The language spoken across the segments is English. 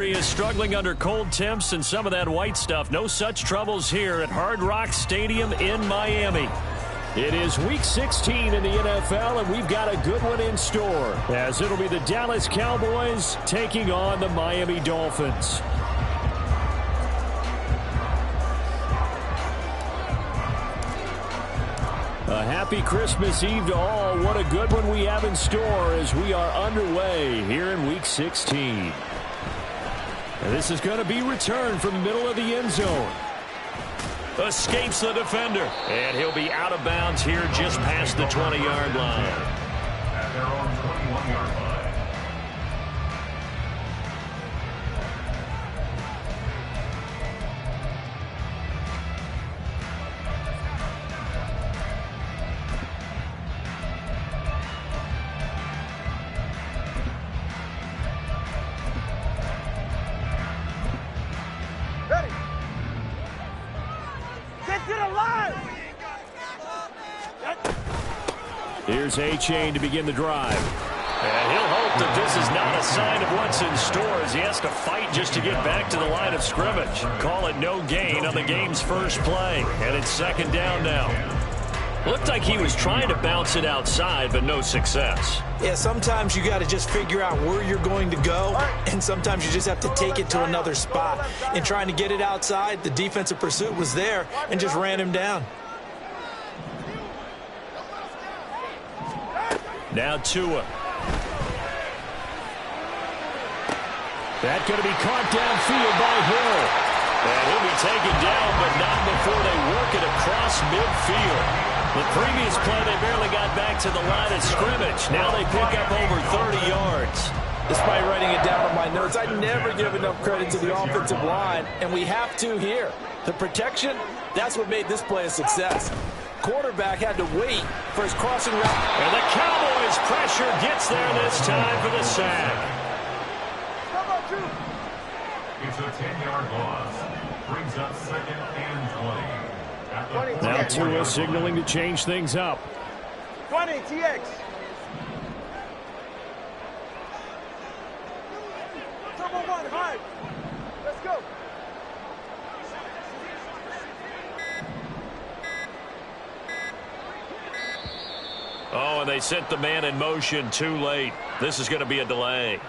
He is struggling under cold temps and some of that white stuff. No such troubles here at Hard Rock Stadium in Miami. It is Week 16 in the NFL, and we've got a good one in store, as it'll be the Dallas Cowboys taking on the Miami Dolphins. A happy Christmas Eve to all. What a good one we have in store as we are underway here in Week 16. And this is going to be returned from the middle of the end zone. Escapes the defender. And he'll be out of bounds here just past the 20-yard line. At their own 21-yard line. Here's A-Chain to begin the drive. And he'll hope that this is not a sign of what's in store as he has to fight just to get back to the line of scrimmage. Call it no gain on the game's first play. And it's second down now. Looked like he was trying to bounce it outside, but no success. Yeah, sometimes you got to just figure out where you're going to go, and sometimes you just have to take it to another spot. In trying to get it outside, the defensive pursuit was there and just ran him down. Now Tua. That going to be caught downfield by Hill. And he'll be taken down, but not before they work it across midfield. The previous play, they barely got back to the line of scrimmage. Now they pick up over 30 yards. Despite writing it down on my notes, I never give enough credit to the offensive line, and we have to here. The protection, that's what made this play a success. Quarterback had to wait for his crossing route. And the Cowboys' pressure gets there this time for the sack. It's a 10-yard loss. Brings up second and 20. Now Tua signaling to change things up. 20, TX. Turbo 1, high. Let's go. Oh, and they sent the man in motion too late. This is going to be a delay.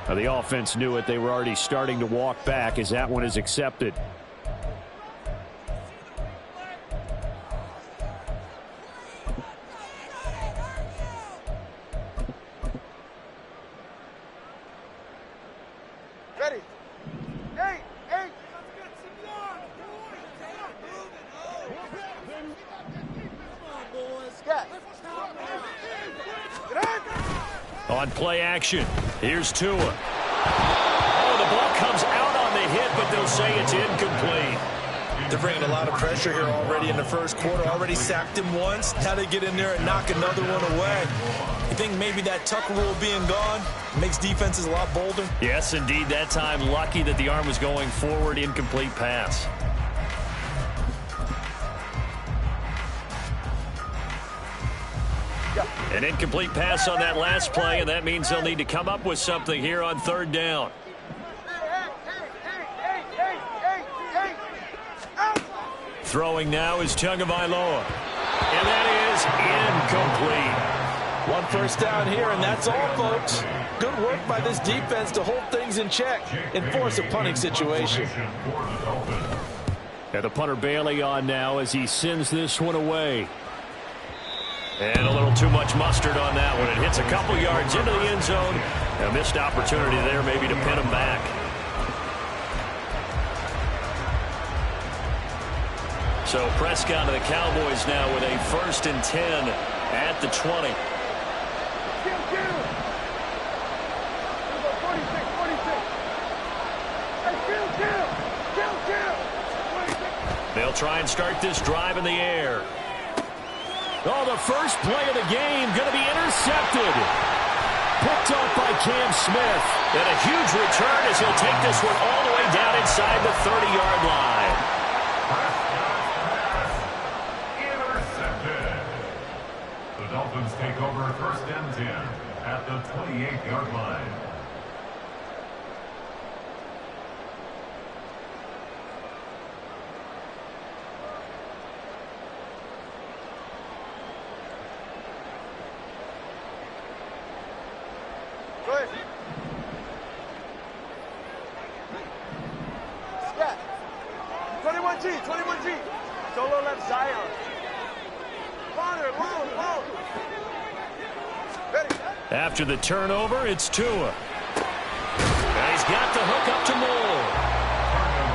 Now, the offense knew it. They were already starting to walk back as that one is accepted. Ready. Hey, hey. On play action, here's Tua. Oh, the ball comes out on the hit, but they'll say it's incomplete. They're bringing a lot of pressure here already in the first quarter. Already sacked him once. Now they get in there and knock another one away. You think maybe that tuck rule being gone makes defenses a lot bolder? Yes, indeed. That time, lucky that the arm was going forward. Incomplete pass. An incomplete pass on that last play, and that means they'll need to come up with something here on third down. Throwing now is Tagovailoa. And that is incomplete. One first down here, and that's all, folks. Good work by this defense to hold things in check and force a punting situation. And the punter Bailey on now as he sends this one away. And a little too much mustard on that one. It hits a couple yards into the end zone. A missed opportunity there maybe to pin him back. So Prescott to the Cowboys now with a 1st and 10 at the 20. They'll try and start this drive in the air. Oh, the first play of the game going to be intercepted. Picked off by Cam Smith. And a huge return as he'll take this one all the way down inside the 30-yard line. Intercepted. The Dolphins take over 1st and 10 at the 28-yard line. 21G. Solo left Zion. Father, long. Ready. After the turnover, it's Tua. And he's got the hook up to Moore.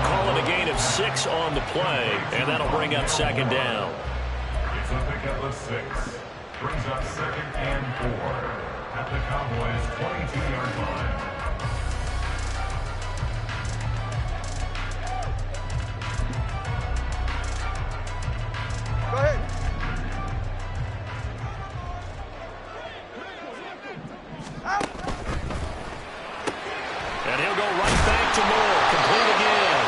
Calling a gain of 6 on the play, and that'll bring up second down. It's a pickup of 6. Brings up 2nd and 4 at the Cowboys' 22-yard line. Go ahead. And he'll go right back to Moore. Complete again.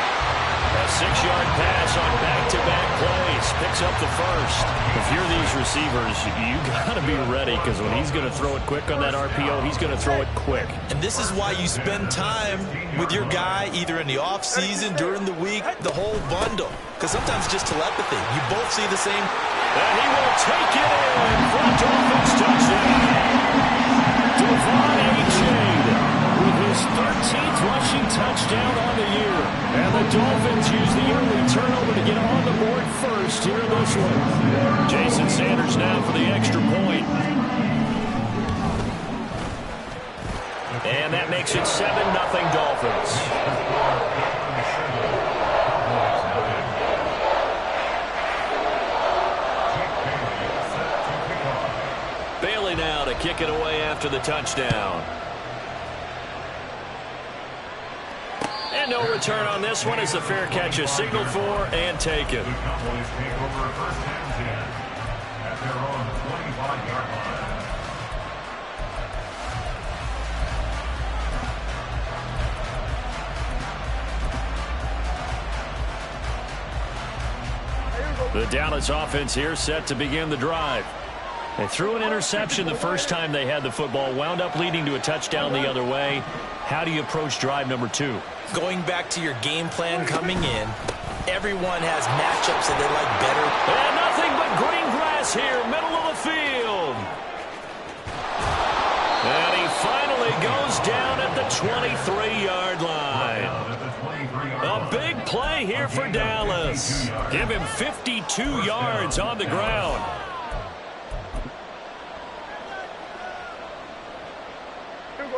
A 6-yard pass on back-to-back plays. Picks up the first. If you're these receivers, you got to be ready, because when he's going to throw it quick on that RPO, he's going to throw it quick. And this is why you spend time with your guy either in the offseason, during the week, the whole bundle. Because sometimes it's just telepathy. You both see the same. And he will take it in for a Dolphins touchdown. Devon A-Chain with his 13th rushing touchdown on the year. And the Dolphins use the early turnover to get on the board first here in this one. Jason Sanders now for the extra point. And that makes it 7-0 Dolphins. Bailey now to kick it away after the touchdown. And no return on this one as the fair catch is signaled for and taken. The Cowboys take over 1st and 10 at their own 25-yard line. The Dallas offense here set to begin the drive. They threw an interception the first time they had the football, wound up leading to a touchdown the other way. How do you approach drive number 2? Going back to your game plan coming in, everyone has matchups that they like better. And nothing but green grass here, middle of the field. And he finally goes down at the 23-yard line. A big play here for Dallas. Give him 52 yards on the ground.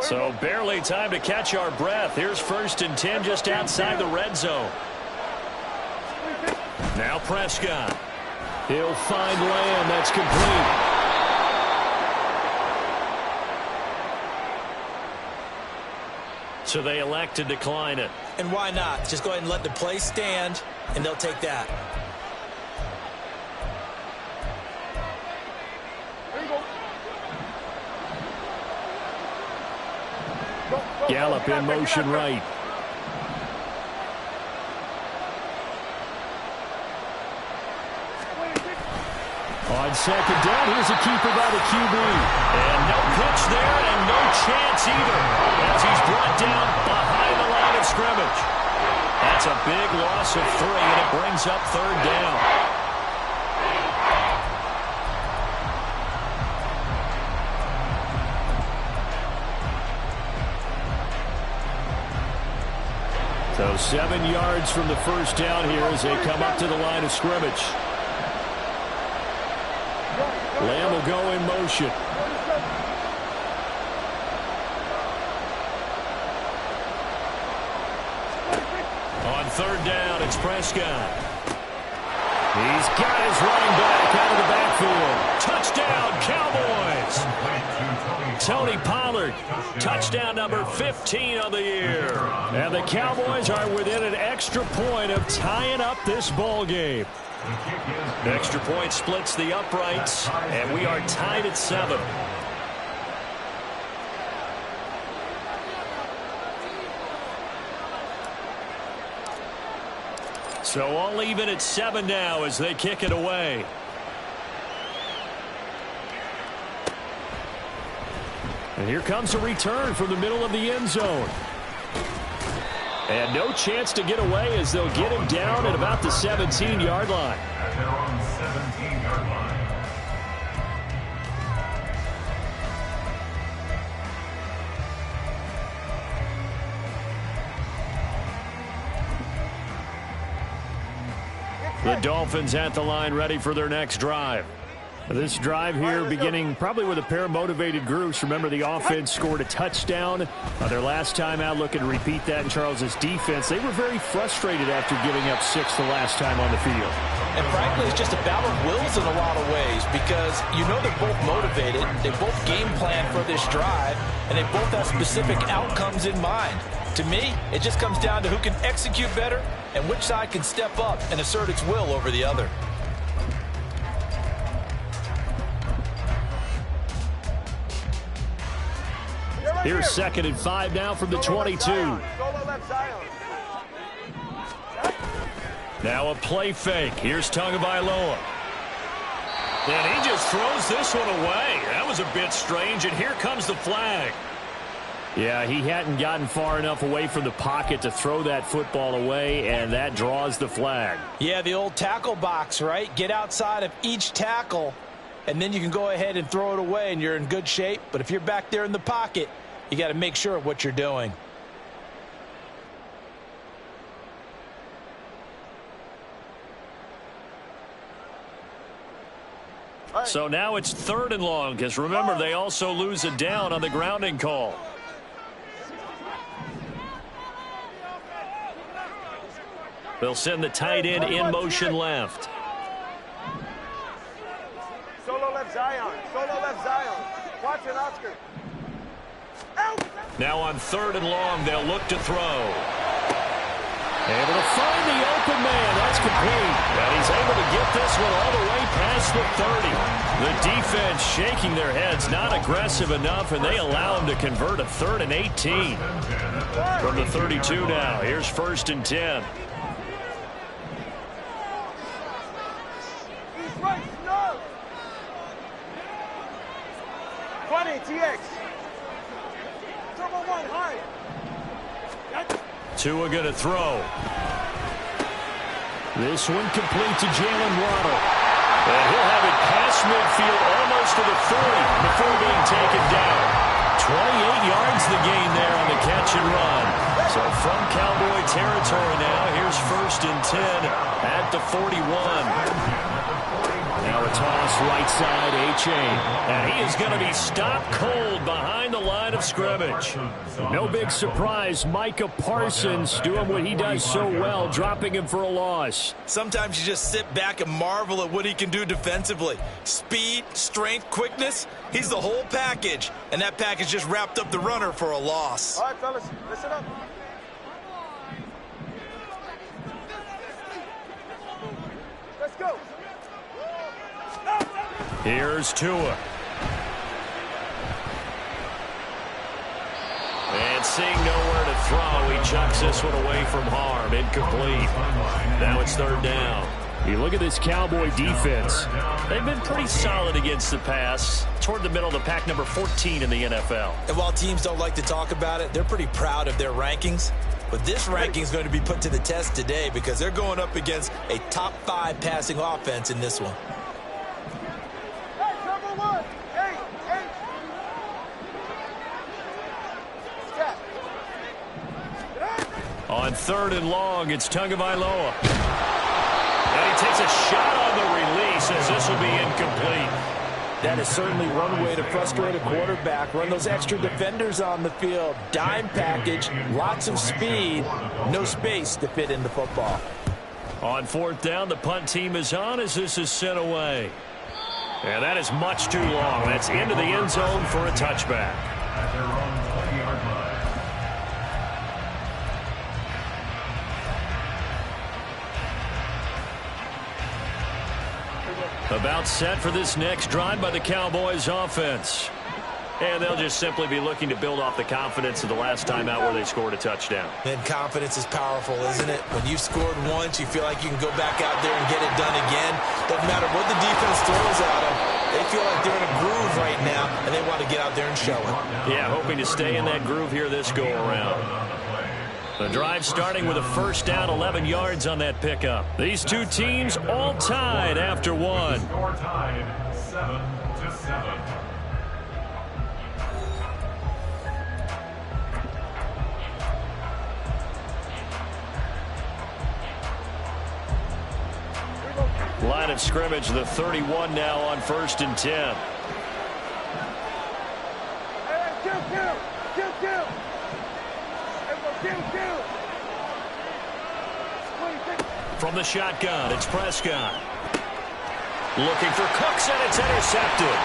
So barely time to catch our breath. Here's 1st and 10 just outside the red zone. Now Prescott. He'll find Lamb. That's complete. So they elect to decline it. And why not? Just go ahead and let the play stand, and they'll take that. Gallup in motion right. On 2nd down, here's a keeper by the QB. And no pitch there, and no chance either, as he's brought down behind the line of scrimmage. That's a big loss of 3, and it brings up 3rd down. So 7 yards from the first down here as they come up to the line of scrimmage. Lamb will go in motion. On 3rd down, it's Prescott. He's got his running back out of the backfield. Touchdown, Cowboys. Tony Pollard, touchdown number 15 on the year. And the Cowboys are within an extra point of tying up this ball game. Extra point splits the uprights, and we are tied at 7. So all even at 7 now as they kick it away. And here comes a return from the middle of the end zone. And no chance to get away as they'll get him down at about the 17-yard line. At their own 17-yard line. The Dolphins at the line, ready for their next drive. This drive here beginning probably with a pair of motivated groups. Remember, the offense scored a touchdown their last time out, looking to repeat that in Charles's defense. They were very frustrated after giving up 6 the last time on the field. And frankly, it's just a battle of wills in a lot of ways because you know they're both motivated, they both game plan for this drive, and they both have specific outcomes in mind. To me, it just comes down to who can execute better and which side can step up and assert its will over the other. Here's 2nd and 5 now from the 22. Now a play fake. Here's Tagovailoa. And he just throws this one away. That was a bit strange, and here comes the flag. Yeah, he hadn't gotten far enough away from the pocket to throw that football away, and that draws the flag. Yeah, the old tackle box, right? Get outside of each tackle, and then you can go ahead and throw it away, and you're in good shape. But if you're back there in the pocket, you got to make sure of what you're doing. So now it's 3rd and long, because remember, they also lose a down on the grounding call. They'll send the tight end in motion left. Solo left Zion. Solo left Zion. Watch it, Oscar. Now on 3rd and long, they'll look to throw. Able to find the open man. That's complete. And he's able to get this one all the way past the 30. The defense shaking their heads, not aggressive enough, and they allow him to convert a 3rd and 18. From the 32 now, here's 1st and 10. He's right, no. 20, TX. Turbo 1, high. Tua going to throw. This one complete to Jalen Waddle. And he'll have it past midfield almost to the 40 before being taken down. 28 yards the gain there on the catch and run. So from Cowboy territory now, here's 1st and 10 at the 41. Now a toss right side, A-Chain. And he is going to be stopped cold behind the line of scrimmage. No big surprise, Micah Parsons doing what he does so well, dropping him for a loss. Sometimes you just sit back and marvel at what he can do defensively. Speed, strength, quickness, he's the whole package. And that package just wrapped up the runner for a loss. All right, fellas, listen up. Let's go. Here's Tua. And seeing nowhere to throw, he chucks this one away from harm. Incomplete. Now it's 3rd down. You look at this Cowboy defense. They've been pretty solid against the pass. Toward the middle of the pack, number 14 in the NFL. And while teams don't like to talk about it, they're pretty proud of their rankings. But this ranking is going to be put to the test today because they're going up against a top 5 passing offense in this one. On 3rd and long, it's Tagovailoa. And he takes a shot on the release as this will be incomplete. That is certainly one way to frustrate a quarterback. Run those extra defenders on the field. Dime package, lots of speed, no space to fit in the football. On 4th down, the punt team is on as this is sent away. And that is much too long. That's into the end zone for a touchback. At their own 20-yard line. About set for this next drive by the Cowboys offense. And they'll just simply be looking to build off the confidence of the last time out where they scored a touchdown. And confidence is powerful, isn't it? When you've scored once, you feel like you can go back out there and get it done again. Doesn't matter what the defense throws at them. They feel like they're in a groove right now, and they want to get out there and show it. Yeah, hoping to stay in that groove here this go-around. The drive starting with a 1st down, 11 yards on that pickup. These two teams all tied after one. Score tied 7-7. Line of scrimmage, the 31 now on 1st and 10. From the shotgun, it's Prescott. Looking for Cooks, and it's intercepted.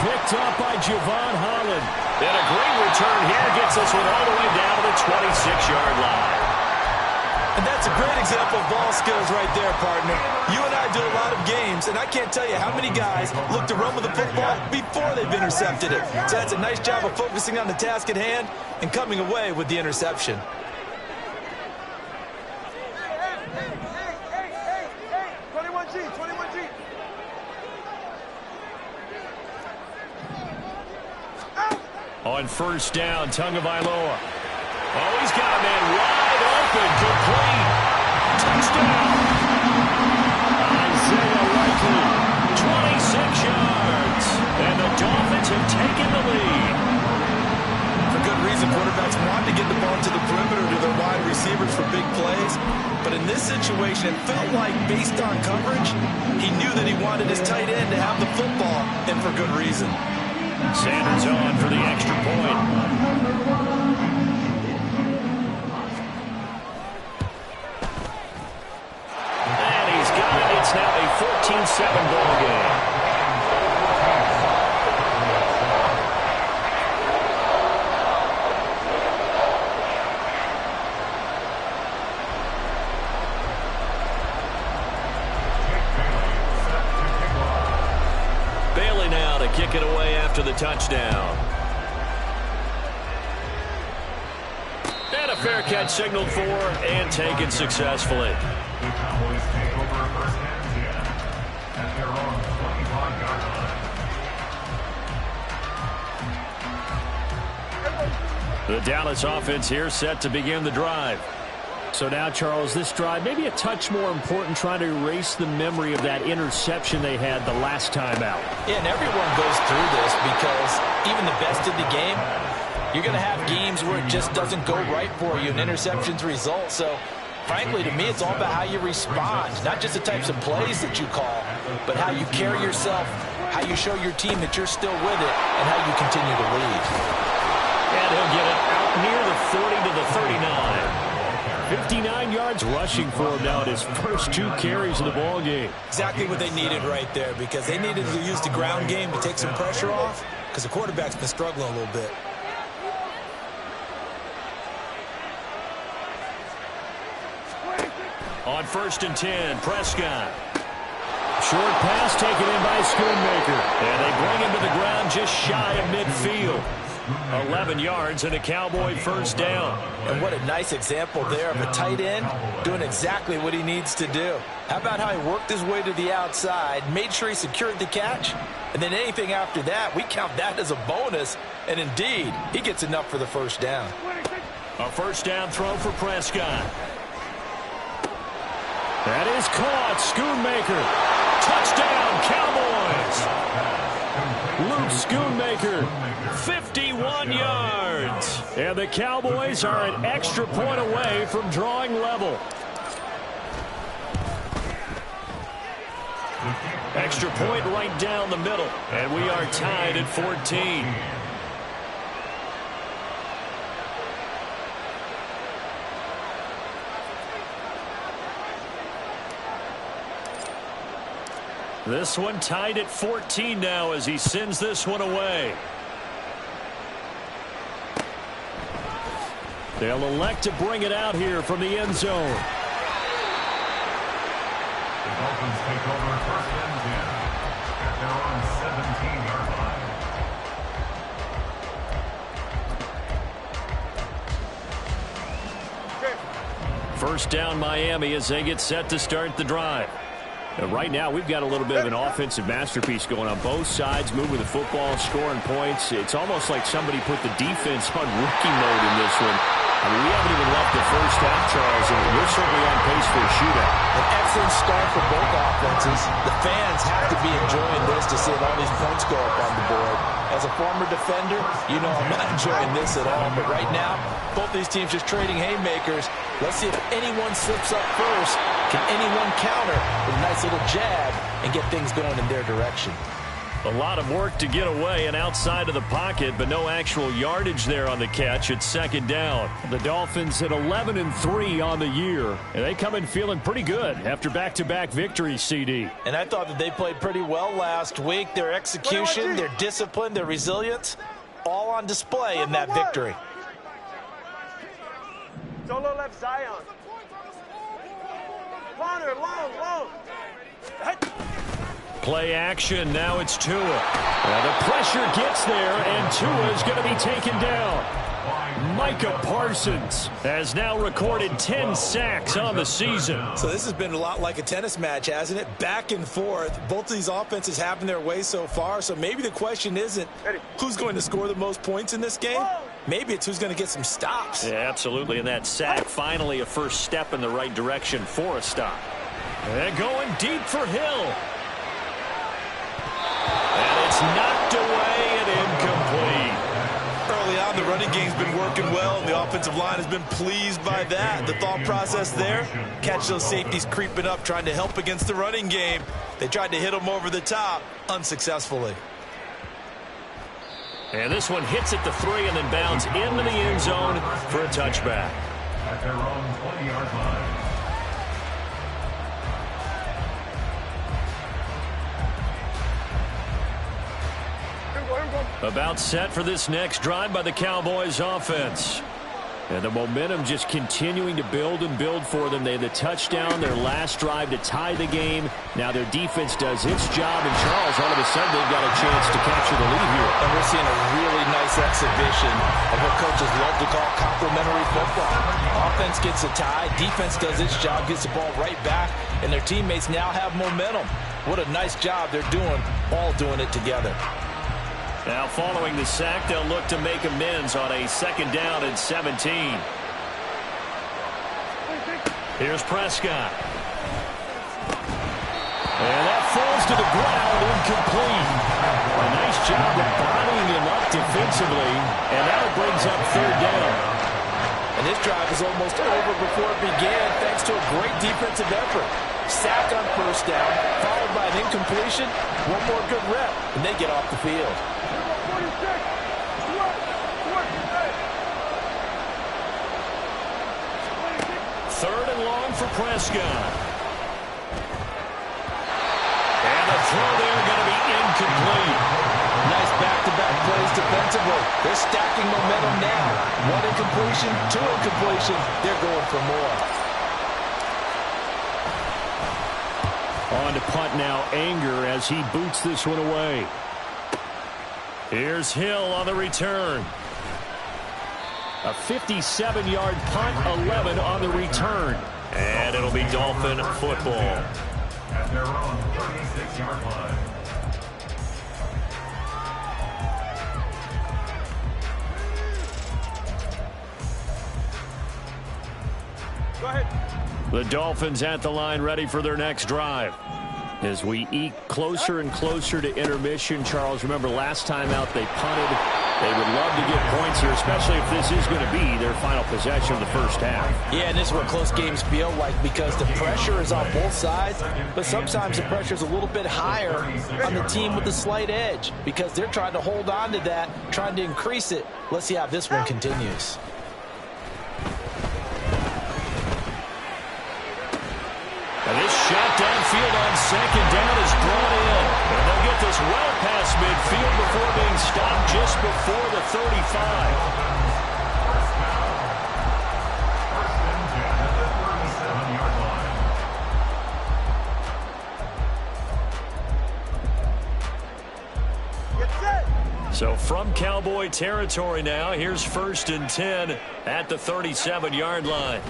Picked up by Javon Holland. And a great return here gets this one all the way down to the 26-yard line. And that's a great example of ball skills right there, partner. You and I do a lot of games, and I can't tell you how many guys look to run with the football before they've intercepted it. So that's a nice job of focusing on the task at hand and coming away with the interception. On 1st down, Tagovailoa. Oh, he's got a man wide open, complete. Touchdown. Isaiah Likely, 26 yards. And the Dolphins have taken the lead. For good reason, quarterbacks want to get the ball to the perimeter to their wide receivers for big plays. But in this situation, it felt like, based on coverage, he knew that he wanted his tight end to have the football, and for good reason. Sanders on for the extra point. And he's got it. It's now a 14-7 ball game. Bailey now to kick it away after the touchdown. And a fair catch signaled for and taken successfully. The Cowboys take over 1st and 10 at their own 25-yard line. The Dallas offense here set to begin the drive. So now, Charles, this drive maybe a touch more important, trying to erase the memory of that interception they had the last time out. Yeah, and everyone goes through this because even the best in the game, you're going to have games where it just doesn't go right for you and interceptions result. So, frankly, to me, it's all about how you respond, not just the types of plays that you call, but how you carry yourself, how you show your team that you're still with it, and how you continue to lead. And he'll get it out near the 40 to the 39. 59 yards rushing for him now at his first 2 carries of the ball game. Exactly what they needed right there, because they needed to use the ground game to take some pressure off, because the quarterback's been struggling a little bit. On 1st and 10, Prescott. Short pass taken in by Schoonmaker. And they bring him to the ground just shy of midfield. 11 yards and a Cowboy 1st down. And what a nice example there of a tight end doing exactly what he needs to do. How about how he worked his way to the outside, made sure he secured the catch, and then anything after that, we count that as a bonus. And indeed, he gets enough for the 1st down. A 1st down throw for Prescott. That is caught. Schoonmaker. Touchdown, Cowboys. Luke Schoonmaker, 51 yards. And the Cowboys are an extra point away from drawing level. Extra point right down the middle. And we are tied at 14. This one tied at 14 now as he sends this one away. They'll elect to bring it out here from the end zone. The Dolphins take over 1st and 10 at their own 17-yard line. 1st down Miami as they get set to start the drive. Right now, we've got a little bit of an offensive masterpiece going on both sides, moving the football, scoring points. It's almost like somebody put the defense on rookie mode in this one. I mean, we haven't even left the 1st half, Charles, and we're certainly on pace points for a shootout. An excellent start for both offenses. The fans have to be enjoying this to see all these points go up on the board. As a former defender, you know I'm not enjoying this at all. But right now, both these teams just trading haymakers. Let's see if anyone slips up first. Can anyone counter with a nice little jab and get things going in their direction? A lot of work to get away and outside of the pocket, but no actual yardage there on the catch. It's second down. The Dolphins at 11-3 on the year, and they come in feeling pretty good after back-to-back victories, CD. And I thought that they played pretty well last week. Their execution, their discipline, their resilience, all on display in that victory. Solo left Zion. Corner, long. Play action. Now it's Tua. The pressure gets there, and Tua is going to be taken down. Micah Parsons has now recorded 10 sacks on the season. So this has been a lot like a tennis match, hasn't it? Back and forth. Both of these offenses having their way so far. So maybe the question isn't who's going to score the most points in this game. Maybe it's who's going to get some stops. Yeah, absolutely. And that sack, finally a first step in the right direction for a stop. And going deep for Hill. And it's knocked away and incomplete. Early on, the running game's been working well, and the offensive line has been pleased by that. The thought process there, catch those safeties creeping up, trying to help against the running game. They tried to hit them over the top, unsuccessfully. And this one hits at the 3 and then bounds into the end zone for a touchback. At their own 20-yard line. About set for this next drive by the Cowboys offense. And the momentum just continuing to build and build for them. They had the touchdown, their last drive to tie the game. Now their defense does its job, and Charles, all of a sudden, they've got a chance to capture the lead here. And we're seeing a really nice exhibition of what coaches love to call complementary football. Offense gets a tie, defense does its job, gets the ball right back, and their teammates now have momentum. What a nice job they're doing, all doing it together. Now following the sack, they'll look to make amends on a second down and 17. Here's Prescott. And that falls to the ground, incomplete. A nice job of bottling him up defensively, and now it brings up third down. And this drive is almost over before it began thanks to a great defensive effort. Sack on first down, followed by an incompletion. One more good rep, and they get off the field. Third and long for Prescott. And the throw there going to be incomplete. Nice back-to-back plays defensively. They're stacking momentum now. One incompletion, two incompletion. They're going for more. On to punt now, Anger, as he boots this one away. Here's Hill on the return. A 57-yard punt, 11 on the return. And it'll be Dolphin football. At their own 36-yard line. Go ahead. The Dolphins at the line, ready for their next drive. As we eke closer and closer to intermission, Charles, remember last time out they punted. They would love to get points here, especially if this is going to be their final possession of the first half. Yeah, and this is what close games feel like because the pressure is on both sides, but sometimes the pressure is a little bit higher on the team with the slight edge because they're trying to hold on to that, trying to increase it. Let's see how this one continues. And this shot downfield on second down is brought in. And they'll get this well past midfield before being stopped just before the 35. So from Cowboy territory now, here's 1st and 10 at the 37-yard line.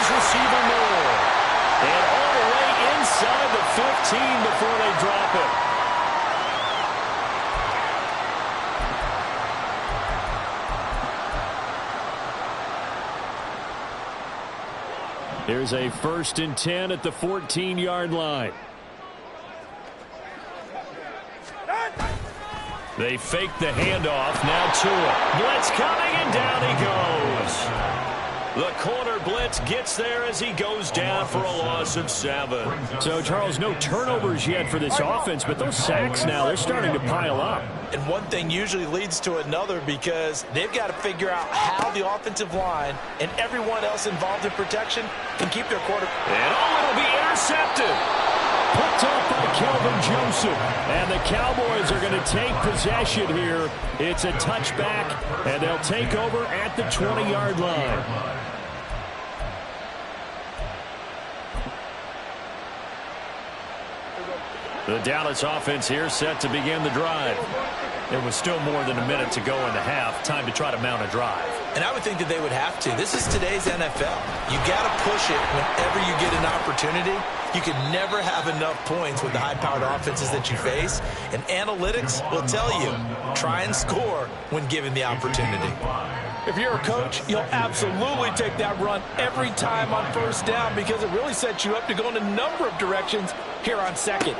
Receiver Moore. And all the way inside the 15 before they drop it. Here's a 1st and 10 at the 14-yard line. They fake the handoff. Now Tua. Blitz coming, and down he goes. The corner blitz gets there as he goes down for a loss of 7. So, Charles, no turnovers yet for this offense, but those sacks now, they're starting to pile up. And one thing usually leads to another because they've got to figure out how the offensive line and everyone else involved in protection can keep their quarterback. And it'll be intercepted. Picked up by Kelvin Joseph. And the Cowboys are going to take possession here. It's a touchback, and they'll take over at the 20-yard line. The Dallas offense here set to begin the drive. There was still more than a minute to go in the half. Time to try to mount a drive. And I would think that they would have to. This is today's NFL. You got to push it whenever you get an opportunity. You can never have enough points with the high-powered offenses that you face. And analytics will tell you, try and score when given the opportunity. If you're a coach, you'll absolutely take that run every time on 1st down because it really sets you up to go in a number of directions here on 2nd.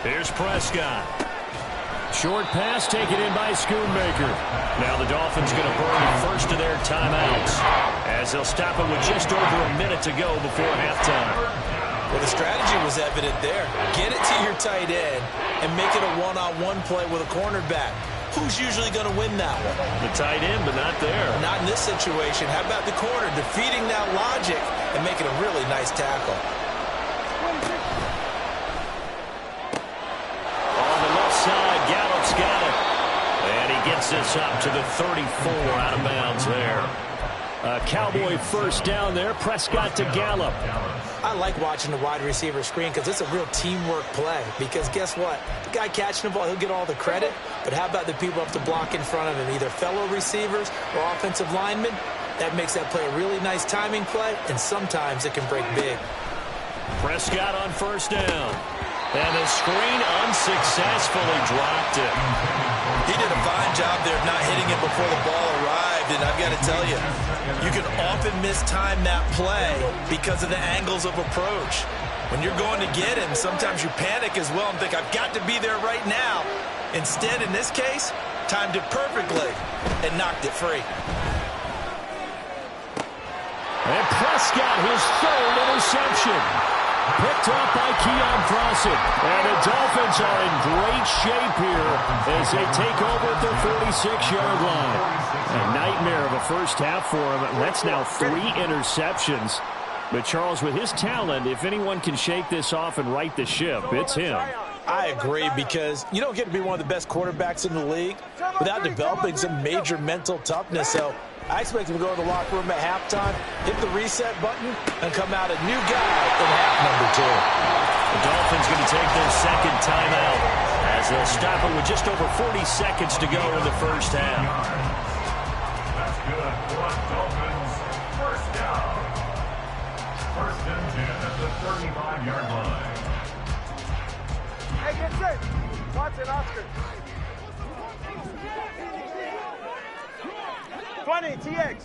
Here's Prescott. Short pass taken in by Schoonmaker. Now the Dolphins going to burn the first of their timeouts as they'll stop it with just over a minute to go before halftime. Well, the strategy was evident there. Get it to your tight end and make it a one-on-one play with a cornerback. Who's usually going to win that one? The tight end, but not there. Not in this situation. How about the corner defeating that logic and making a really nice tackle? On the left side, Gallup's got it. And he gets this up to the 34 out of bounds there. A Cowboy 1st down there. Prescott to Gallup. I like watching the wide receiver screen because it's a real teamwork play. Because guess what? The guy catching the ball, he'll get all the credit. But how about the people up to block in front of him, either fellow receivers or offensive linemen? That makes that play a really nice timing play, and sometimes it can break big. Prescott on 1st down. And the screen unsuccessfully dropped it. He did a fine job there of not hitting it before the ball arrived, and I've got to tell you, you can often mistime that play because of the angles of approach. When you're going to get him, sometimes you panic as well and think, I've got to be there right now. Instead, in this case, timed it perfectly and knocked it free. And Prescott, his 3rd interception. Picked up by Keon Crossen. And the Dolphins are in great shape here as they take over at their 46-yard line. A nightmare of a 1st half for him. That's now 3 interceptions. But, Charles, with his talent, if anyone can shake this off and right the ship, it's him. I agree because you don't get to be one of the best quarterbacks in the league without developing some major mental toughness. So I expect him to go to the locker room at halftime, hit the reset button, and come out a new guy in half number 2. The Dolphins going to take their 2nd timeout as they'll stop it with just over 40 seconds to go in the 1st half. That's good for Dolphins. 1st down. 1st and 10 at the 35-yard line. Hey, get set. Watson, Oscar. 20, TX.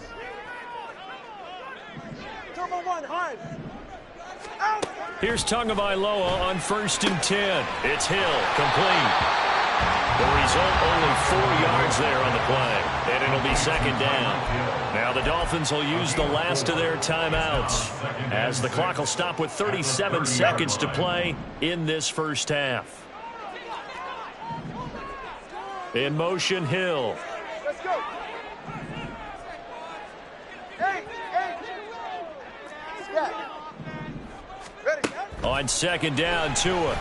Turbo 1, hard. Out. Here's Tagovailoa on 1st and 10. It's Hill, complete. The result, only 4 yards there on the play, and it'll be 2nd down. Now the Dolphins will use the last of their timeouts as the clock will stop with 37 seconds to play in this 1st half. In motion, Hill. Let's go. Hey. Yeah. Ready? On 2nd down, Tua.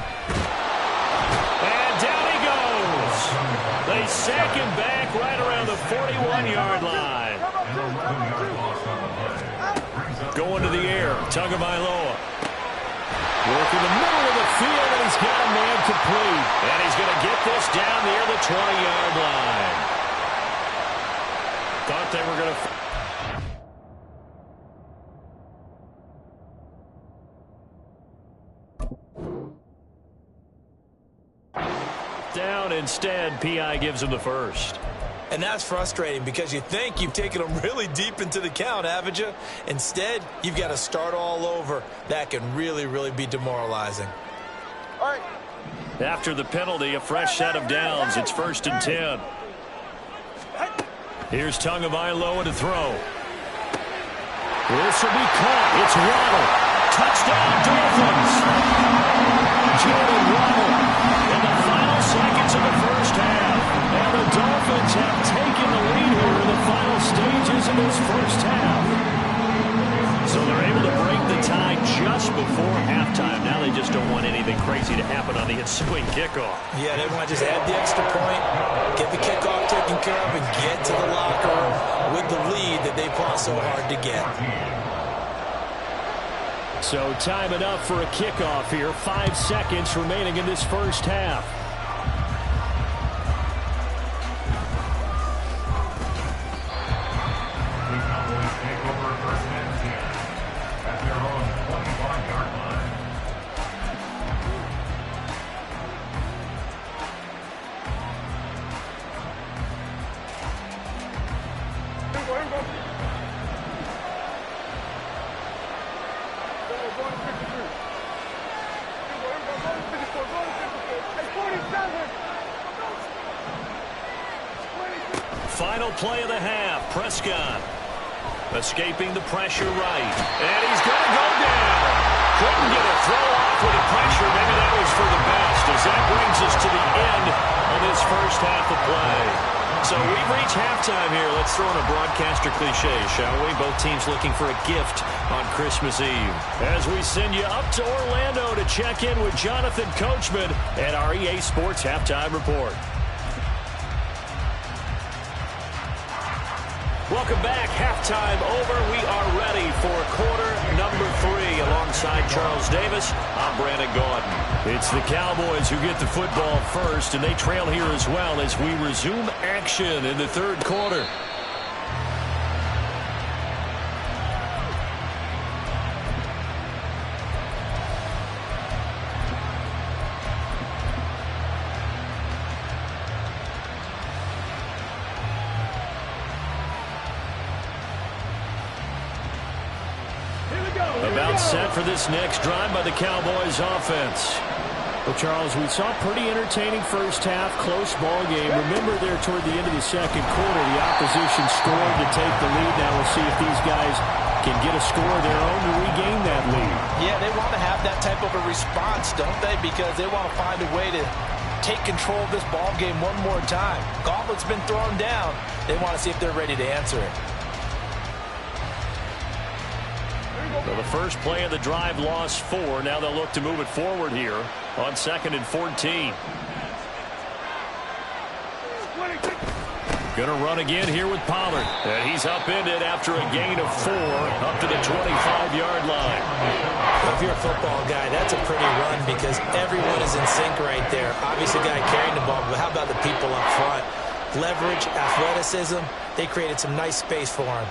And down he goes. They sack him back right around the 41-yard line. Going to the air, Tagovailoa. Working the middle of the field, and he's got a man complete. And he's going to get this down near the 20-yard line. Thought they were going to... Down instead, P.I. gives him the 1st. And that's frustrating because you think you've taken them really deep into the count, haven't you? Instead, you've got to start all over. That can really, really be demoralizing. All right. After the penalty, a fresh set of downs. It's 1st and 10. Here's Tagovailoa to throw. This will be caught. It's Waddle. Touchdown, Dolphins. Jalen Waddle in the final seconds of the first half. And the Dolphins have taken the lead here in the final stages of this first half. So they're able to break the tie just before halftime. Now they just don't want anything crazy to happen on the ensuing kickoff. Yeah, they want to just add the extra point, get the kickoff taken care of, and get to the locker room with the lead that they fought so hard to get. So time enough for a kickoff here. 5 seconds remaining in this first half. The Cowboys take over 1st and 10 at their own 25-yard line. Final play of the half. Prescott escaping the pressure right. And he's going to go down. Couldn't get a throw off with the pressure. Maybe that was for the best, as that brings us to the end of this first half of play. So we've reached halftime here. Let's throw in a broadcaster cliche, shall we? Both teams looking for a gift on Christmas Eve. As we send you up to Orlando to check in with Jonathan Coachman at our EA Sports Halftime Report. Welcome back. Halftime over. We are ready for quarter number 3. Alongside Charles Davis, I'm Brandon Gaudin. It's the Cowboys who get the football first, and they trail here as well as we resume action in the third quarter. About set for this next drive by the Cowboys offense. Well, Charles, we saw a pretty entertaining first half, close ball game. Remember there toward the end of the second quarter, the opposition scored to take the lead. Now we'll see if these guys can get a score of their own to regain that lead. Yeah, they want to have that type of a response, don't they? Because they want to find a way to take control of this ball game one more time. Gauntlet's been thrown down. They want to see if they're ready to answer it. So the first play of the drive lost 4. Now they'll look to move it forward here on 2nd and 14. Going to run again here with Pollard. And he's upended after a gain of 4 up to the 25-yard line. If you're a football guy, that's a pretty run because everyone is in sync right there. Obviously, the guy carrying the ball, but how about the people up front? Leverage, athleticism, they created some nice space for him.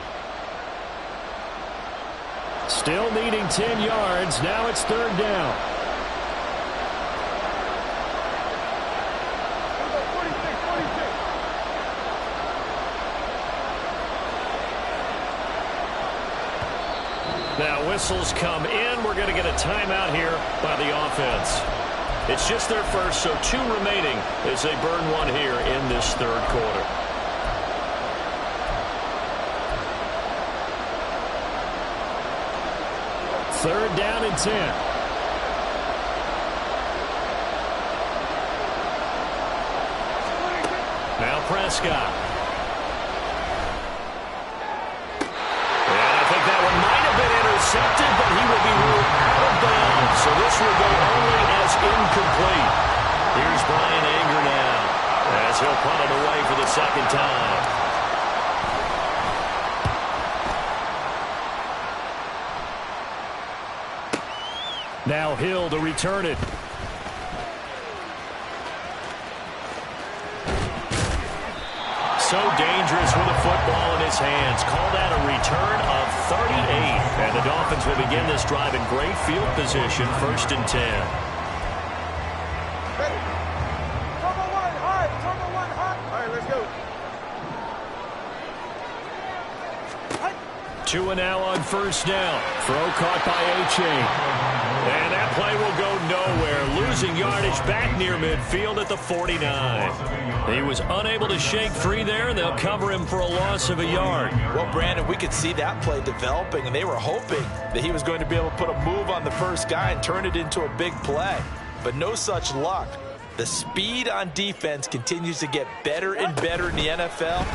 Still needing 10 yards. Now it's 3rd down. Now whistles come in. We're going to get a timeout here by the offense. It's just their first, so 2 remaining as they burn 1 here in this third quarter. Third down and 10. Now Prescott. And I think that one might have been intercepted, but he will be ruled out of bounds. So this will go only as incomplete. Here's Brian Anger now as he'll punt it away for the second time. Now Hill to return it. So dangerous with a football in his hands. Call that a return of 38. And the Dolphins will begin this drive in great field position, 1st and 10. Ready. Turbo 1, hard. Turbo 1, hard. All right, let's go. 2 and now on first down. Throw caught by A-Chain. And that play will go nowhere. Losing yardage back near midfield at the 49. He was unable to shake free there, and they'll cover him for a loss of a yard. Well, Brandon, we could see that play developing, and they were hoping that he was going to be able to put a move on the first guy and turn it into a big play. But no such luck. The speed on defense continues to get better and better in the NFL.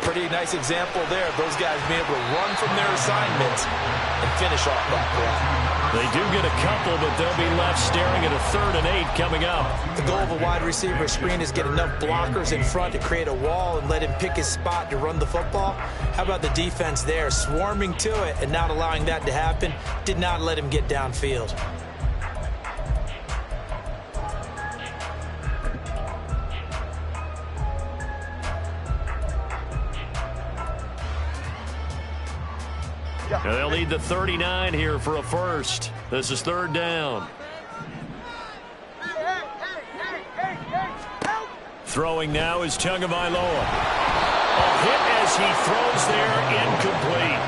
Pretty nice example there of those guys being able to run from their assignments and finish off that play. They do get a couple, but they'll be left staring at a 3rd and 8 coming up. The goal of a wide receiver screen is get enough blockers in front to create a wall and let him pick his spot to run the football. How about the defense there, swarming to it and not allowing that to happen? Did not let him get downfield. And they'll need the 39 here for a first. This is 3rd down. Throwing now is Tagovailoa. A hit as he throws there, incomplete.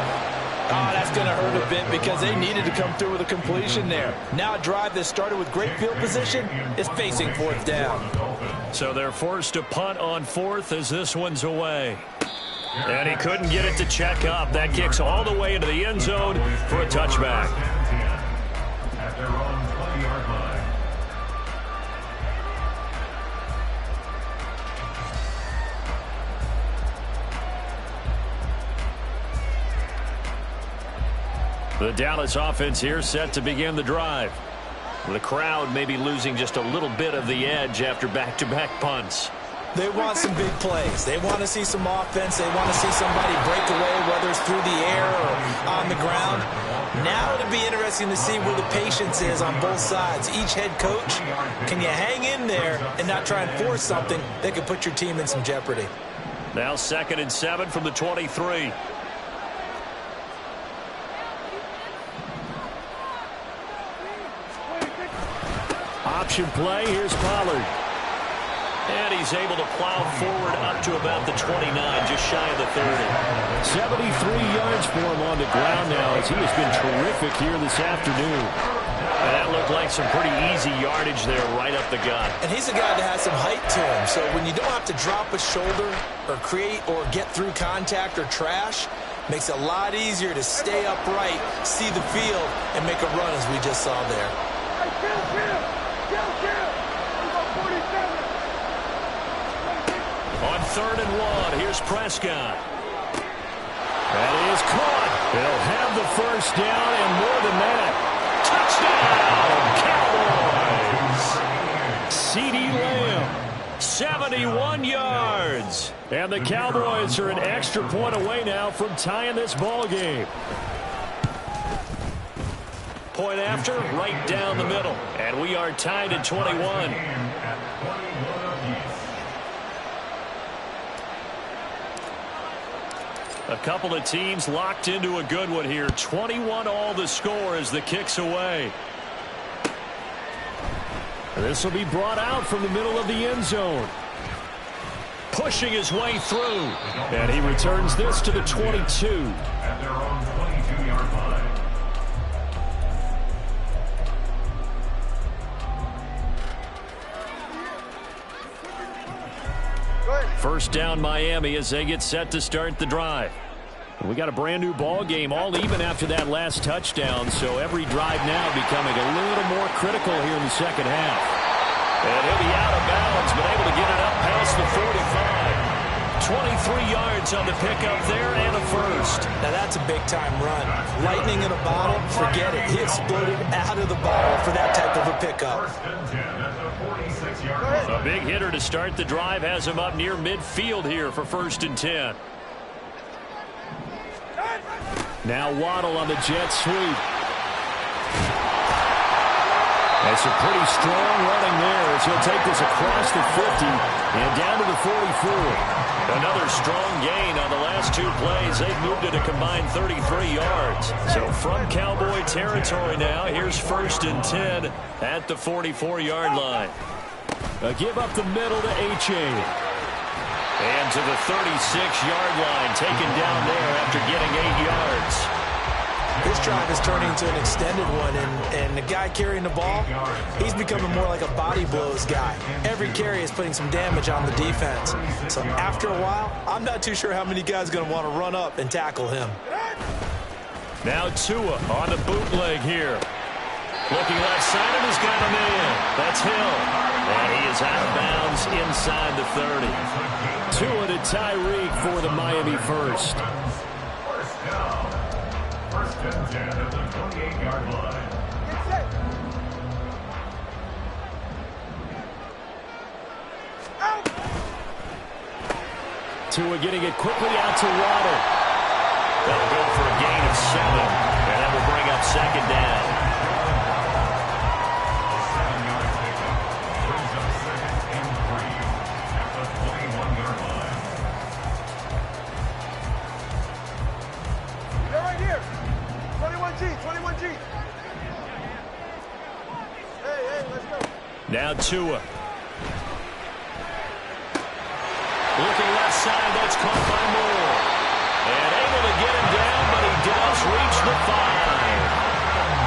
Oh, that's going to hurt a bit because they needed to come through with a completion there. Now a drive that started with great field position is facing 4th down. So they're forced to punt on 4th as this one's away. And he couldn't get it to check up. That kicks all the way into the end zone for a touchback. At their own 20-yard line. The Dallas offense here set to begin the drive. The crowd may be losing just a little bit of the edge after back-to-back punts. They want some big plays. They want to see some offense. They want to see somebody break away, whether it's through the air or on the ground. Now it'll be interesting to see where the patience is on both sides. Each head coach, can you hang in there and not try and force something that could put your team in some jeopardy? Now 2nd and 7 from the 23. Option play. Here's Pollard. And he's able to plow forward up to about the 29, just shy of the 30. 73 yards for him on the ground now as he has been terrific here this afternoon. And that looked like some pretty easy yardage there right up the gut. And he's a guy that has some height to him, so when you don't have to drop a shoulder or create or get through contact or trash, makes it a lot easier to stay upright, see the field, and make a run as we just saw there. On 3rd and 1, here's Prescott. That is caught. They'll have the first down and more than that. Touchdown, Cowboys! CeeDee Lamb, 71 yards. And the Cowboys are an extra point away now from tying this ball game. Point after, right down the middle. And we are tied at 21. A couple of teams locked into a good one here. 21 all the score as the kick's away. This will be brought out from the middle of the end zone. Pushing his way through. And he returns this to the 22. At their own 22-yard line. First down Miami as they get set to start the drive. We got a brand new ball game, all even after that last touchdown, so every drive now becoming a little more critical here in the second half. And he'll be out of bounds, but able to get it up past the 45. 23 yards on the pickup there and a first. Now that's a big-time run. Lightning in a bottle, forget it. He exploded out of the bottle for that type of a pickup. First and 10 at the 46-yard line. A big hitter to start the drive has him up near midfield here for 1st and 10. Now Waddle on the jet sweep. That's a pretty strong running there as he'll take this across the 50 and down to the 44. Another strong gain on the last 2 plays. They've moved it a combined 33 yards. So from Cowboy territory now, here's 1st and 10 at the 44-yard line. A give up the middle to A-Chain. And to the 36-yard line, taken down there after getting 8 yards. This drive is turning into an extended one, and the guy carrying the ball, he's becoming more like a body blows guy. Every carry is putting some damage on the defense. So after a while, I'm not too sure how many guys are going to want to run up and tackle him. Now Tua on the bootleg here. Looking left side, and he's got him in. That's Hill. And he is out of bounds inside the 30. Tua to Tyreek for the Miami first. First down. First and 10 at the 28-yard line. Get set. Out. Tua getting it quickly out to Waddle. That'll go for a gain of 7. And that will bring up second down. They're right here. 21G. Hey, let's go. Now Tua. Looking left side, that's caught by Moore. And able to get him down, but he does reach the 5.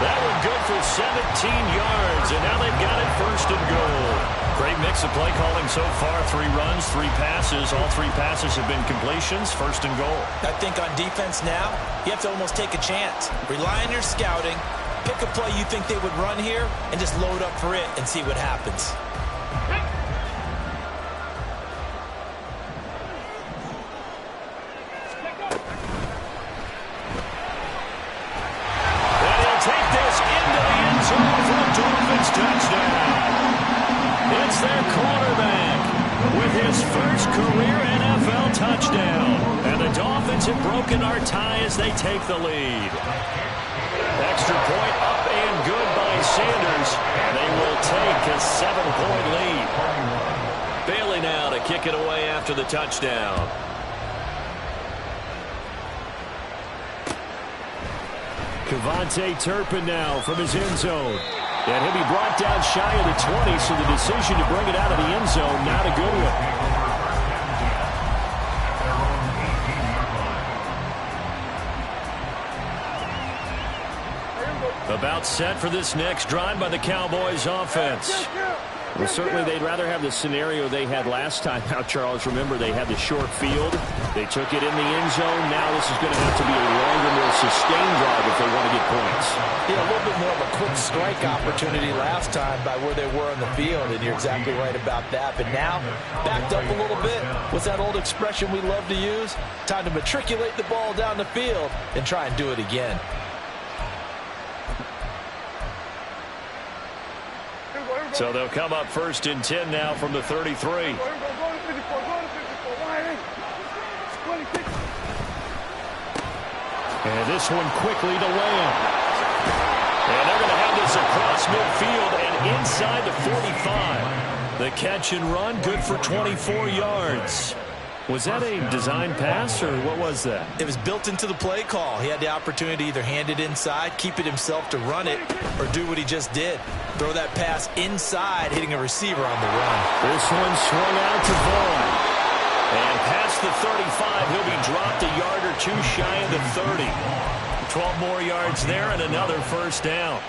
That one good for 17 yards, and now they've got it first and goal. Great mix of play calling so far. 3 runs, 3 passes. All 3 passes have been completions. First and goal. I think on defense now, you have to almost take a chance. Rely on your scouting. Pick a play you think they would run here and just load up for it and see what happens. And he'll take this into the end zone for a Dolphins touchdown. It's their quarterback with his first career NFL touchdown. And the Dolphins have broken our tie as they take the lead. Extra point up and good by Sanders. They will take a 7-point lead. Bailey now to kick it away after the touchdown. Kevontae Turpin now from his end zone. And he'll be brought down shy of the 20, so the decision to bring it out of the end zone, not a good one. About set for this next drive by the Cowboys offense. Well, certainly they'd rather have the scenario they had last time. Now, Charles, remember, they had the short field. They took it in the end zone. Now this is going to have to be a longer, more sustained drive if they want to get points. Yeah, a little bit more of a quick strike opportunity last time by where they were on the field, and you're exactly right about that. But now, backed up a little bit. What's that old expression we love to use? Time to matriculate the ball down the field and try and do it again. So they'll come up first and 10 now from the 33. And this one quickly to Lamb. And they're going to have this across midfield and inside the 45. The catch and run, good for 24 yards. Was that a design pass, or what was that? It was built into the play call. He had the opportunity to either hand it inside, keep it himself to run it, or do what he just did. Throw that pass inside, hitting a receiver on the run. This one swung out to Vaughn. And past the 35, he'll be dropped a yard or two shy of the 30. 12 more yards there and another first down.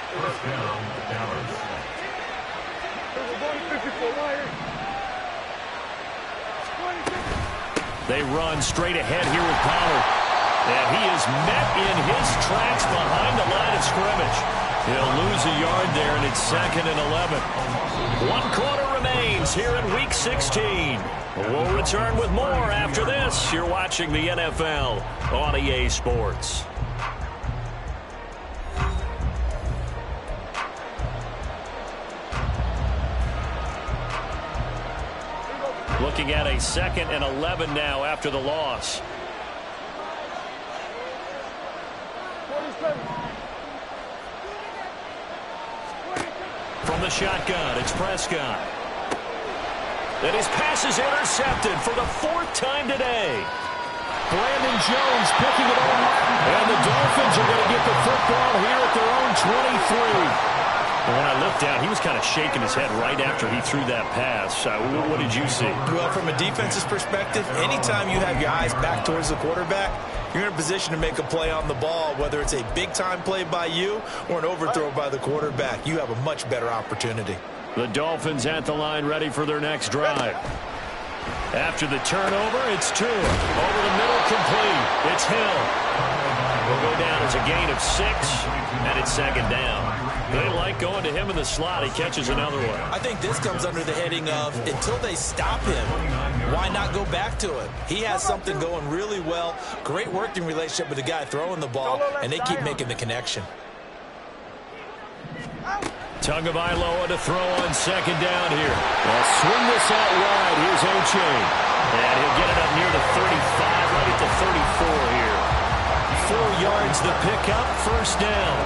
They run straight ahead here with Pollard. And he is met in his tracks behind the line of scrimmage. He'll lose a yard there, and it's 2nd and 11. 1 quarter remains here in Week 16. We'll return with more after this. You're watching the NFL on EA Sports. Looking at a 2nd and 11 now after the loss. From the shotgun, it's Prescott. And his pass is intercepted for the 4th time today. Brandon Jones picking it over. And the Dolphins are going to get the football here at their own 23. And when I looked down, he was kind of shaking his head right after he threw that pass. What did you see? Well, from a defense's perspective, anytime you have your eyes back towards the quarterback, you're in a position to make a play on the ball, whether it's a big-time play by you or an overthrow by the quarterback. You have a much better opportunity. The Dolphins at the line ready for their next drive. After the turnover, it's Tua. Over the middle, complete. It's Hill. Will go down as a gain of 6, and it's second down. They like going to him in the slot. He catches another one. I think this comes under the heading of until they stop him, why not go back to it? He has something going really well. Great working relationship with the guy throwing the ball, and they keep making the connection. Tagovailoa to throw on second down here. They'll swing this out wide. Here's A-Chain. And he'll get it up near the 35, right at the 34 here. 4 yards the pickup, first down.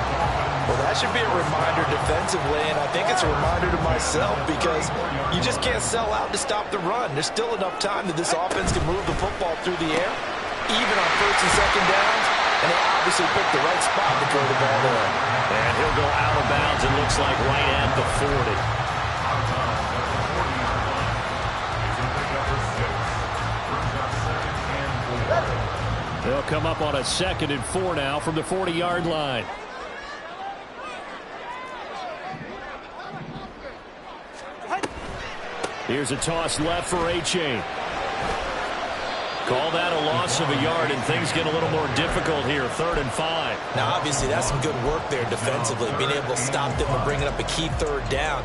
Well, that should be a reminder defensively, and I think it's a reminder to myself because you just can't sell out to stop the run. There's still enough time that this offense can move the football through the air, even on first and second downs, and they obviously picked the right spot to throw the ball there. And he'll go out of bounds, it looks like, right at the 40. They'll come up on a 2nd and 4 now from the 40-yard line. Here's a toss left for A-Chain. Call that a loss of a yard, and things get a little more difficult here, 3rd and 5. Now, obviously, that's some good work there defensively, being able to stop them from bringing up a key 3rd down.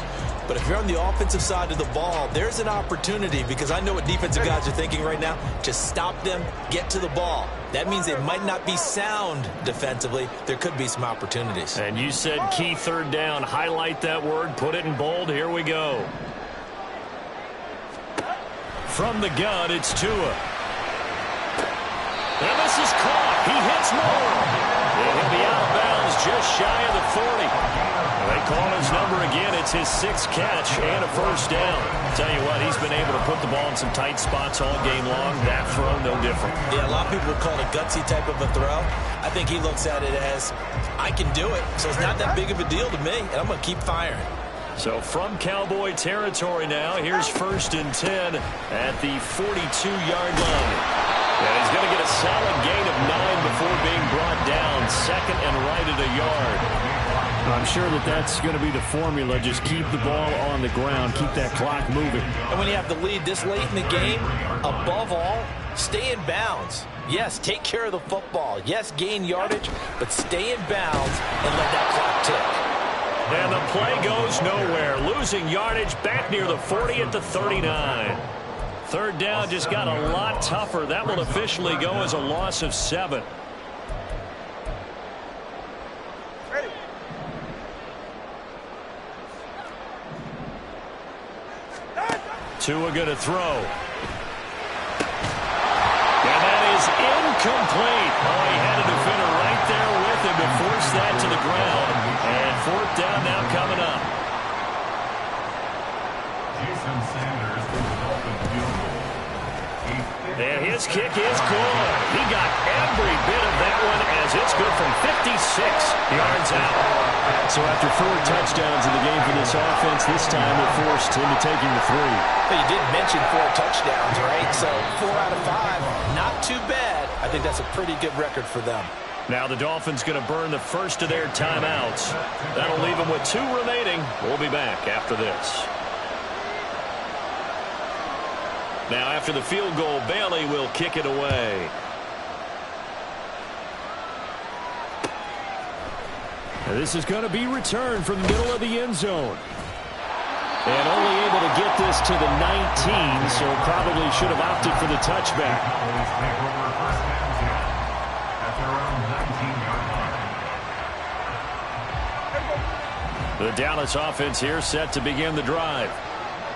But if you're on the offensive side of the ball, there's an opportunity because I know what defensive guys are thinking right now. Just stop them, get to the ball. That means they might not be sound defensively. There could be some opportunities. And you said key 3rd down. Highlight that word, put it in bold. Here we go. From the gun, it's Tua. And this is caught. He hits more. And he'll be out of bounds just shy of the 40. They call his number again. It's his 6th catch and a first down. Tell you what, he's been able to put the ball in some tight spots all game long. That throw, no different. Yeah, a lot of people would call it a gutsy type of a throw. I think he looks at it as, I can do it, so it's not that big of a deal to me, and I'm going to keep firing. So from Cowboy territory now, here's 1st and 10 at the 42-yard line. And he's going to get a solid gain of 9 before being brought down. 2nd and right at a yard. I'm sure that's going to be the formula. Just keep the ball on the ground. Keep that clock moving. And when you have the lead this late in the game, above all, stay in bounds. Yes, take care of the football. Yes, gain yardage, but stay in bounds and let that clock tick. And the play goes nowhere. Losing yardage back near the 40 at the 39. 3rd down just got a lot tougher. That will officially go as a loss of 7. Tua going to throw. And that is incomplete. Oh, he had a defender right there with him to force that to the ground. And 4th down now coming up. Jason Sanders from the Dolphins field goal. And his kick is good. He got every bit of that one as it's good from 56 yards out. So after 4 touchdowns in the game for this offense, this time they're forced into taking the 3. But you did mention 4 touchdowns, right? So 4 out of 5, not too bad. I think that's a pretty good record for them. Now the Dolphins going to burn the first of their timeouts. That'll leave them with 2 remaining. We'll be back after this. Now after the field goal, Bailey will kick it away. Now this is going to be returned from the middle of the end zone. And only able to get this to the 19, so probably should have opted for the touchback. The Dallas offense here set to begin the drive.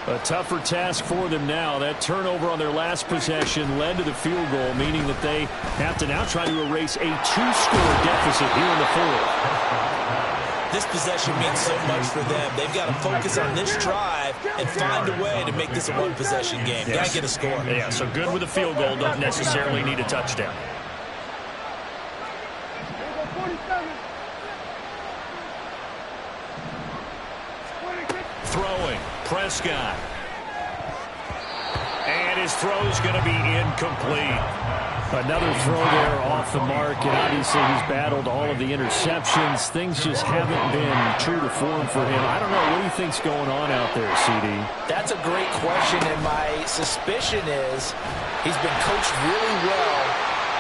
A tougher task for them now. That turnover on their last possession led to the field goal, meaning that they have to now try to erase a 2-score deficit here in the 4th. This possession means so much for them. They've got to focus on this drive and find a way to make this a 1-possession game. Got to get a score. Yeah, so good with a field goal. Don't necessarily need a touchdown. throwing. Prescott. And his throw's going to be incomplete. Another throw there off the mark, and obviously he's battled all of the interceptions. Things just haven't been true to form for him. I don't know. What do you think's going on out there, CD? That's a great question, and my suspicion is he's been coached really well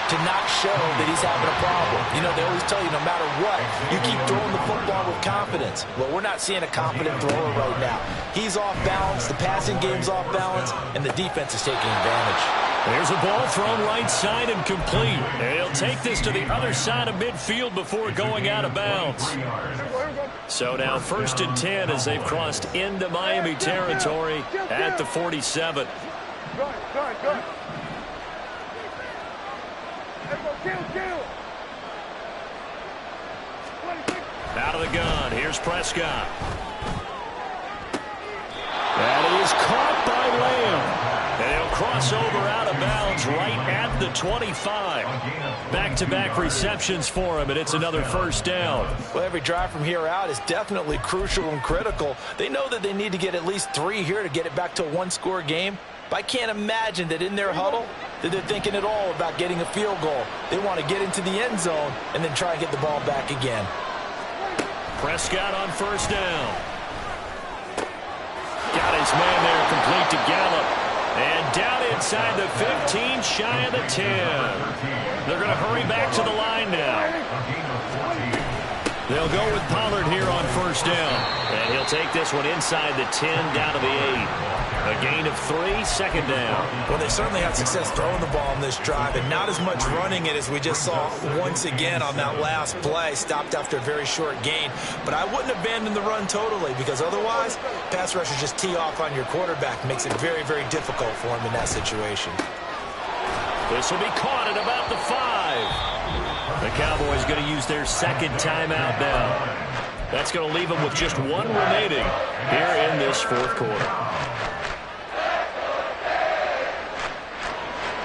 to not show that he's having a problem. You know, they always tell you no matter what, you keep throwing the football with confidence. Well, we're not seeing a confident thrower right now. He's off balance, the passing game's off balance, and the defense is taking advantage. There's a ball thrown right side and complete. And he'll take this to the other side of midfield before going out of bounds. So now 1st and 10 as they've crossed into Miami territory at the 47. Good. Out of the gun, here's Prescott. That is caught by Lamb. And he'll cross over out of bounds right at the 25. Back-to-back receptions for him, and it's another 1st down. Well, every drive from here out is definitely crucial and critical. They know that they need to get at least 3 here to get it back to a one-score game. But I can't imagine that in their huddle that they're thinking at all about getting a field goal. They want to get into the end zone and then try and get the ball back again. Prescott on 1st down. Got his man there, complete to Gallup. And down inside the 15, shy of the 10. They're going to hurry back to the line now. They'll go with Pollard here on 1st down. And he'll take this one inside the 10, down to the 8. A gain of 3, 2nd down. Well, they certainly had success throwing the ball on this drive, and not as much running it as we just saw once again on that last play. Stopped after a very short gain. But I wouldn't abandon the run totally, because otherwise, pass rushers just tee off on your quarterback. Makes it very, very difficult for him in that situation. This will be caught at about the 5. The Cowboys going to use their 2nd timeout now. That's going to leave them with just 1 remaining here in this 4th quarter.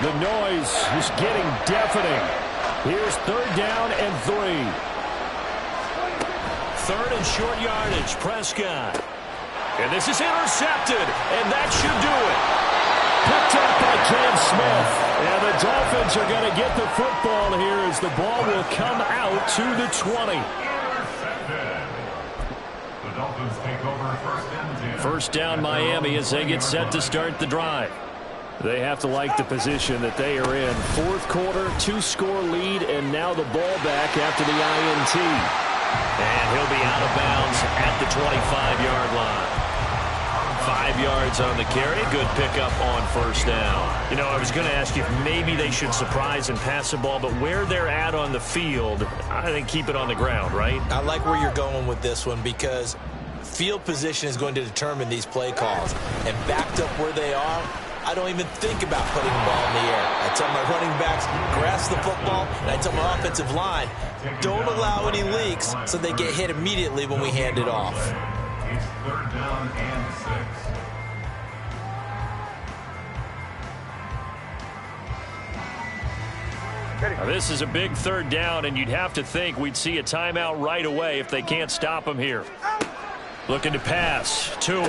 The noise is getting deafening. Here's 3rd down and 3. 3rd and short yardage, Prescott. And this is intercepted, and that should do it. Picked up by Cam Smith. And the Dolphins are going to get the football here as the ball will come out to the 20. The Dolphins take over 1st and 10. 1st down Miami as they get set to start the drive. They have to like the position that they are in. 4th quarter, 2-score lead, and now the ball back after the INT. And he'll be out of bounds at the 25-yard line. 5 yards on the carry. Good pickup on 1st down. You know, I was going to ask you if maybe they should surprise and pass the ball, but where they're at on the field, I think keep it on the ground, right? I like where you're going with this one because field position is going to determine these play calls. And backed up where they are, I don't even think about putting the ball in the air. I tell my running backs, grasp the football, and I tell my offensive line, don't allow any leaks so they get hit immediately when we hand it off. It's 3rd down and 6. Now, this is a big 3rd down, and you'd have to think we'd see a timeout right away if they can't stop him here. Looking to pass. Tua. All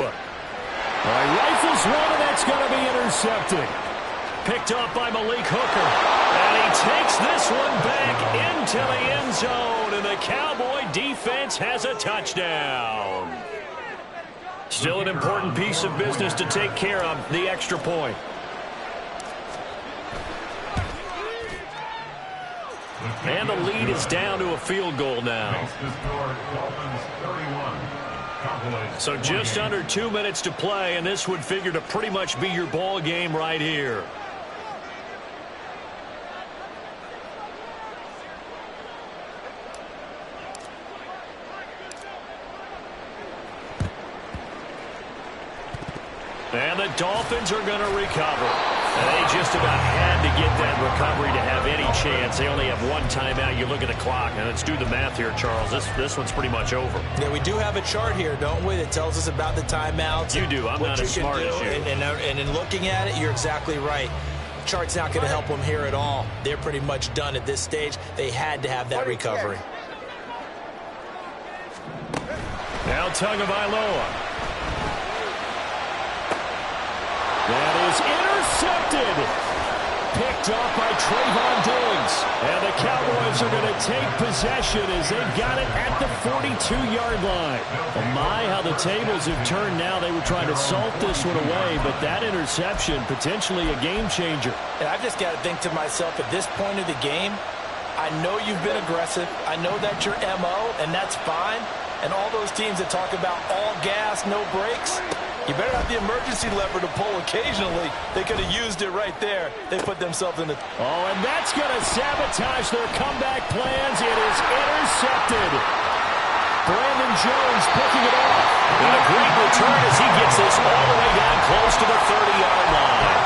right, rifles one, and that's going to be intercepted. Picked up by Malik Hooker. And he takes this one back into the end zone, and the Cowboy defense has a touchdown. Still an important piece of business to take care of, the extra point. And the lead is down to a field goal now. So just under 2 minutes to play, and this would figure to pretty much be your ball game right here. And the Dolphins are going to recover. And they just about had to get that recovery to have any chance. They only have 1 timeout. You look at the clock, and let's do the math here, Charles. This one's pretty much over. Yeah, we do have a chart here, don't we, that tells us about the timeouts. You do. I'm not as smart as you. And in looking at it, you're exactly right. Chart's not going to help them here at all. They're pretty much done at this stage. They had to have that recovery. Now Tagovailoa. That is intercepted. Picked off by Trayvon Diggs. And the Cowboys are going to take possession as they've got it at the 42-yard line. Oh my, how the tables have turned now. They were trying to salt this one away, but that interception, potentially a game changer. And I've just got to think to myself, at this point of the game, I know you've been aggressive. I know that's your MO, and that's fine. And all those teams that talk about all gas, no brakes, you better have the emergency lever to pull occasionally. They could have used it right there. They put themselves in the... Oh, and that's going to sabotage their comeback plans. It is intercepted. Brandon Jones picking it off. And a great return as he gets this all the way down close to the 30-yard line.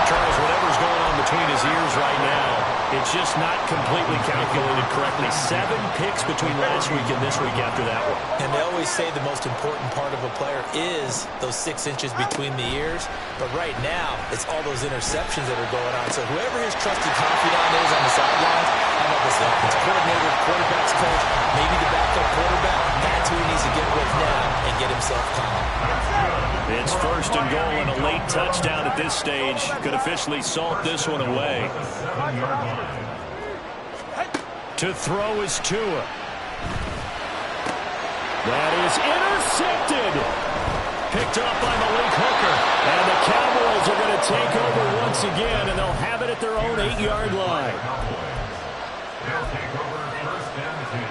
Charles, whatever's going on between his ears right now, it's just not completely calculated correctly. 7 picks between last week and this week after that one. And they always say the most important part of a player is those 6 inches between the ears. But right now, it's all those interceptions that are going on. So whoever his trusted confidant is on the sidelines, how about this offensive coordinator, quarterback's coach, maybe the backup quarterback, that's who he needs to get with now and get himself calm. It's first and goal and a late touchdown at this stage. Could officially salt this one away. To throw is Tua. That is intercepted. Picked off by Malik Hooker. And the Cowboys are going to take over once again, and they'll have it at their own 8-yard line. They'll take over first and 10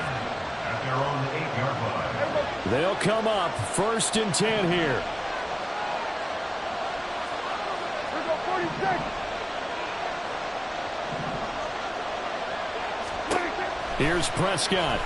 at their own 8-yard line. They'll come up first and 10 here. Here go 46. Here's Prescott.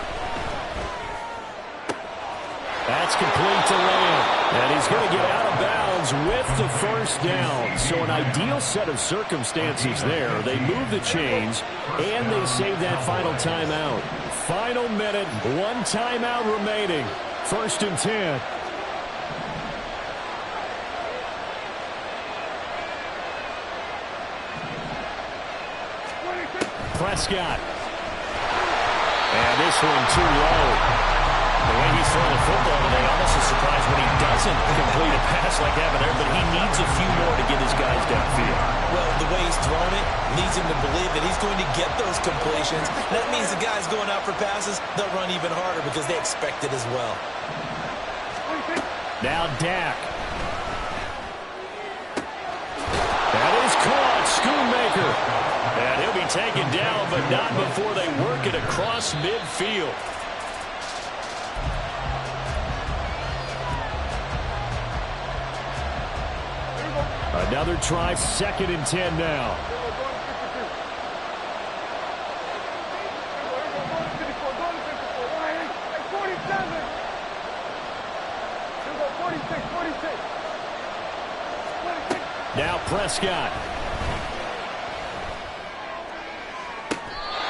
That's complete to Lamb. And he's going to get out of bounds with the first down. So an ideal set of circumstances there. They move the chains, and they save that final timeout. Final minute, 1 timeout remaining. First and 10. Prescott. And this one too low. The way he's throwing the football today, almost a surprise when he doesn't complete a pass like that there, but he needs a few more to get his guys downfield. Well, the way he's throwing it leads him to believe that he's going to get those completions. That means the guys going out for passes, they'll run even harder because they expect it as well. Now Dak. That is caught. Schoonmaker. And he'll be taken down, but not before they work it across midfield. Another try, 2nd and 10 now. Now Prescott.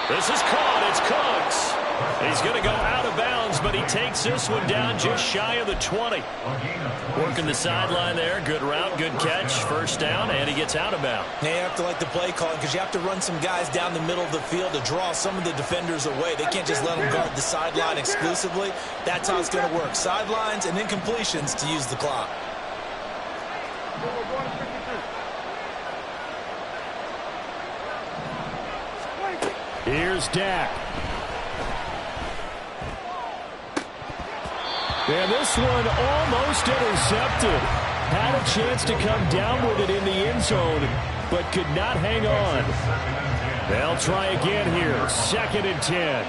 This is caught. It's Cooks. He's going to go out of bounds, but he takes this one down just shy of the 20. Working the sideline there. Good route, good catch. First down, and he gets out of bounds. Now you have to like the play calling because you have to run some guys down the middle of the field to draw some of the defenders away. They can't just let them guard the sideline exclusively. That's how it's going to work. Sidelines and incompletions to use the clock. Here's Dak. And this one almost intercepted. Had a chance to come down with it in the end zone, but could not hang on. They'll try again here. 2nd and 10.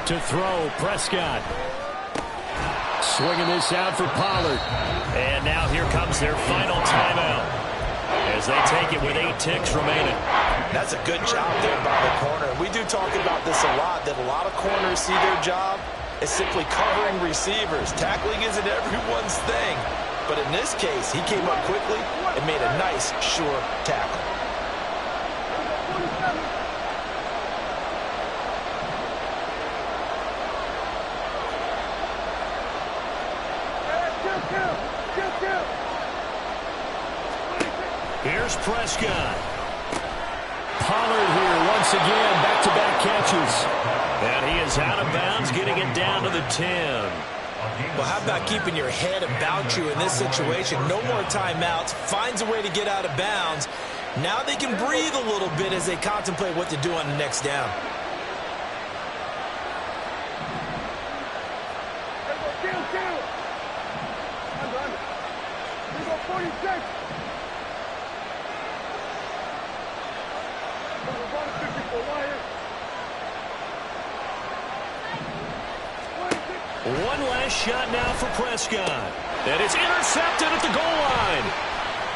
To throw, Prescott. Swinging this out for Pollard. And now here comes their final timeout as they take it with 8 ticks remaining. That's a good job there by the corner. We do talk about this a lot, that a lot of corners see their job as simply covering receivers. Tackling isn't everyone's thing. But in this case, he came up quickly and made a nice, sure tackle. Here's Prescott. Pollard here once again, back-to-back catches. And he is out of bounds, getting it down to the 10. Well, how about keeping your head about you in this situation? No more timeouts. Finds a way to get out of bounds. Now they can breathe a little bit as they contemplate what to do on the next down. Here go 46. One last shot now for Prescott. And it's intercepted at the goal line.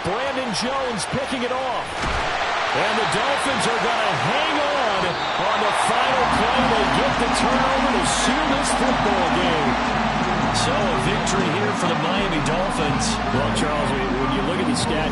Brandon Jones picking it off. And the Dolphins are going to hang on the final play. They get the turnover to seal this football game. So a victory here for the Miami Dolphins. Well, Charles, when you look at the stats,